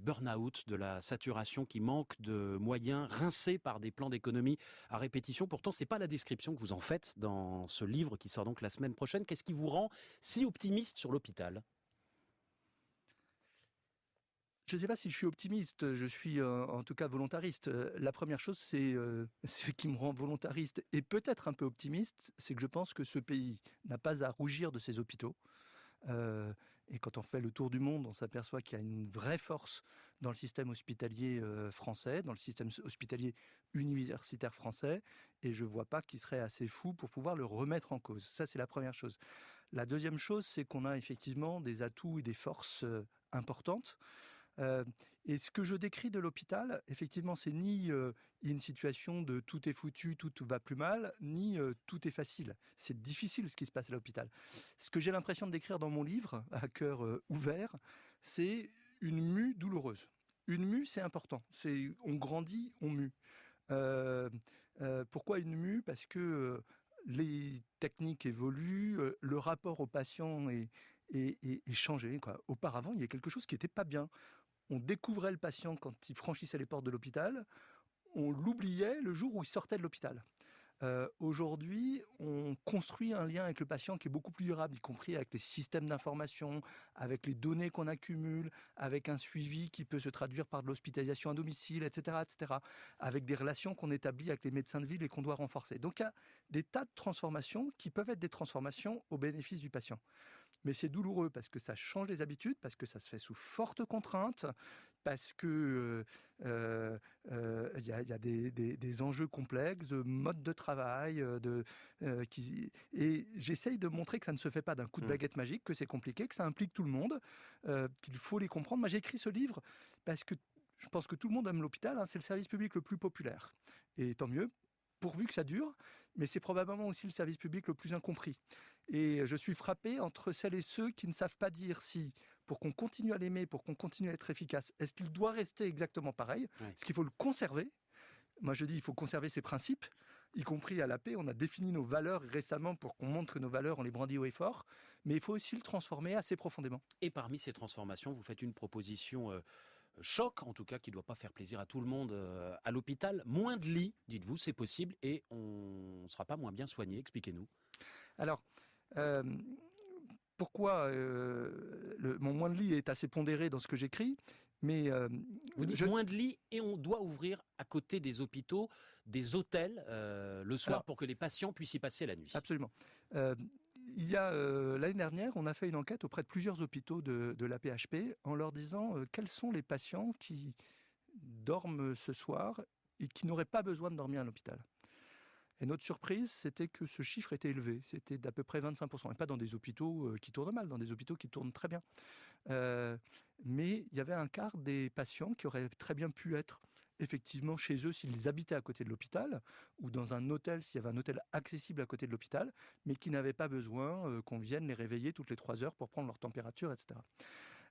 burn-out, de la saturation qui manque de moyens, rincés par des plans d'économie à répétition. Pourtant, c'est pas la description que vous en faites dans ce livre qui sort donc la semaine prochaine. Qu'est-ce qui vous rend si optimiste sur l'hôpital ? Je ne sais pas si je suis optimiste, je suis en tout cas volontariste. La première chose, c'est ce qui me rend volontariste et peut-être un peu optimiste, c'est que je pense que ce pays n'a pas à rougir de ses hôpitaux. Et quand on fait le tour du monde, on s'aperçoit qu'il y a une vraie force dans le système hospitalier français, dans le système hospitalier universitaire français, et je ne vois pas qu'il serait assez fou pour pouvoir le remettre en cause. Ça, c'est la première chose. La deuxième chose, c'est qu'on a effectivement des atouts et des forces importantes. Et ce que je décris de l'hôpital, effectivement, c'est ni une situation de tout est foutu, tout va plus mal, ni tout est facile. C'est difficile ce qui se passe à l'hôpital. Ce que j'ai l'impression de décrire dans mon livre, à cœur ouvert, c'est une mue douloureuse. Une mue, c'est important. On grandit, on mue. Pourquoi une mue ? Parce que les techniques évoluent, le rapport au patient est changé, quoi. Auparavant, il y a quelque chose qui n'était pas bien. On découvrait le patient quand il franchissait les portes de l'hôpital, on l'oubliait le jour où il sortait de l'hôpital. Aujourd'hui, on construit un lien avec le patient qui est beaucoup plus durable, y compris avec les systèmes d'information, avec les données qu'on accumule, avec un suivi qui peut se traduire par de l'hospitalisation à domicile, etc., etc., avec des relations qu'on établit avec les médecins de ville et qu'on doit renforcer. Donc il y a des tas de transformations qui peuvent être des transformations au bénéfice du patient. Mais c'est douloureux parce que ça change les habitudes, parce que ça se fait sous forte contrainte, parce que y a des enjeux complexes de mode de travail, et j'essaye de montrer que ça ne se fait pas d'un coup de baguette magique, que c'est compliqué, que ça implique tout le monde, qu'il faut les comprendre. Moi, j'ai écrit ce livre parce que je pense que tout le monde aime l'hôpital, hein, c'est le service public le plus populaire. Et tant mieux, pourvu que ça dure, mais c'est probablement aussi le service public le plus incompris. Et je suis frappé entre celles et ceux qui ne savent pas dire si, pour qu'on continue à l'aimer, pour qu'on continue à être efficace, est-ce qu'il doit rester exactement pareil ? Est-ce qu'il faut le conserver ? Moi, je dis il faut conserver ses principes, y compris à la paix. On a défini nos valeurs récemment pour qu'on montre que nos valeurs, on les brandit haut et fort, mais il faut aussi le transformer assez profondément. Et parmi ces transformations, vous faites une proposition choc, en tout cas, qui ne doit pas faire plaisir à tout le monde à l'hôpital. Moins de lits, dites-vous, c'est possible, et on ne sera pas moins bien soigné. Expliquez-nous. Alors, pourquoi mon moins de lits est assez pondéré dans ce que j'écris, mais vous dites moins de lits et on doit ouvrir à côté des hôpitaux des hôtels le soir pour que les patients puissent y passer la nuit. Absolument. Il y a l'année dernière, on a fait une enquête auprès de plusieurs hôpitaux de la PHP en leur disant quels sont les patients qui dorment ce soir et qui n'auraient pas besoin de dormir à l'hôpital. Et notre surprise, c'était que ce chiffre était élevé. C'était d'à peu près 25%. Et pas dans des hôpitaux qui tournent mal, dans des hôpitaux qui tournent très bien. Mais il y avait un quart des patients qui auraient très bien pu être effectivement chez eux s'ils habitaient à côté de l'hôpital, ou dans un hôtel, s'il y avait un hôtel accessible à côté de l'hôpital, mais qui n'avaient pas besoin qu'on vienne les réveiller toutes les 3 heures pour prendre leur température, etc.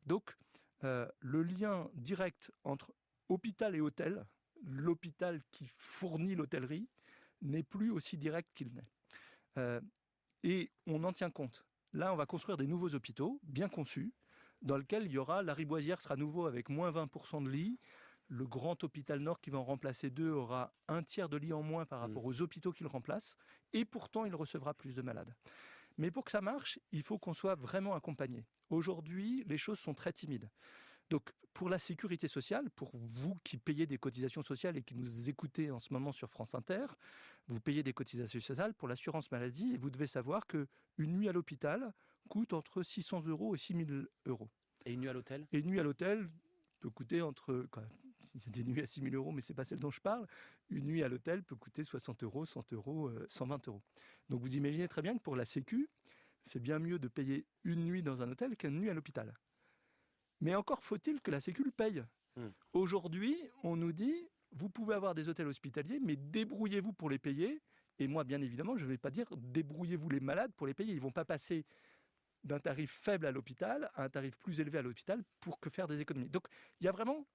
Donc, le lien direct entre hôpital et hôtel, l'hôpital qui fournit l'hôtellerie, n'est plus aussi direct qu'il n'est. Et on en tient compte. Là, on va construire des nouveaux hôpitaux, bien conçus, dans lesquels il y aura, Lariboisière sera nouveau avec moins 20% de lits, le grand hôpital Nord qui va en remplacer 2 aura 1/3 de lits en moins par rapport aux hôpitaux qu'il remplace, et pourtant il recevra plus de malades. Mais pour que ça marche, il faut qu'on soit vraiment accompagné. Aujourd'hui, les choses sont très timides. Donc, pour la sécurité sociale, pour vous qui payez des cotisations sociales et qui nous écoutez en ce moment sur France Inter, vous payez des cotisations sociales pour l'assurance maladie et vous devez savoir qu'une nuit à l'hôpital coûte entre 600 € et 6 000 €. Et une nuit à l'hôtel ? Et une nuit à l'hôtel peut coûter entre... Il y a des nuits à 6 000 €, mais ce n'est pas celle dont je parle. Une nuit à l'hôtel peut coûter 60 €, 100 €, 120 €. Donc, vous imaginez très bien que pour la Sécu, c'est bien mieux de payer une nuit dans un hôtel qu'une nuit à l'hôpital. Mais encore faut-il que la Sécu le paye. Aujourd'hui, on nous dit, vous pouvez avoir des hôtels hospitaliers, mais débrouillez-vous pour les payer. Et moi, bien évidemment, je ne vais pas dire, débrouillez-vous les malades pour les payer. Ils ne vont pas passer d'un tarif faible à l'hôpital à un tarif plus élevé à l'hôpital pour que faire des économies. Donc, il y a vraiment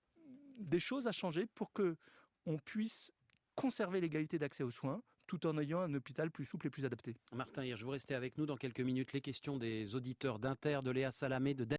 des choses à changer pour qu'on puisse conserver l'égalité d'accès aux soins, tout en ayant un hôpital plus souple et plus adapté. Martin Hirsch, vous restez avec nous dans quelques minutes. Les questions des auditeurs d'Inter, de Léa Salamé, de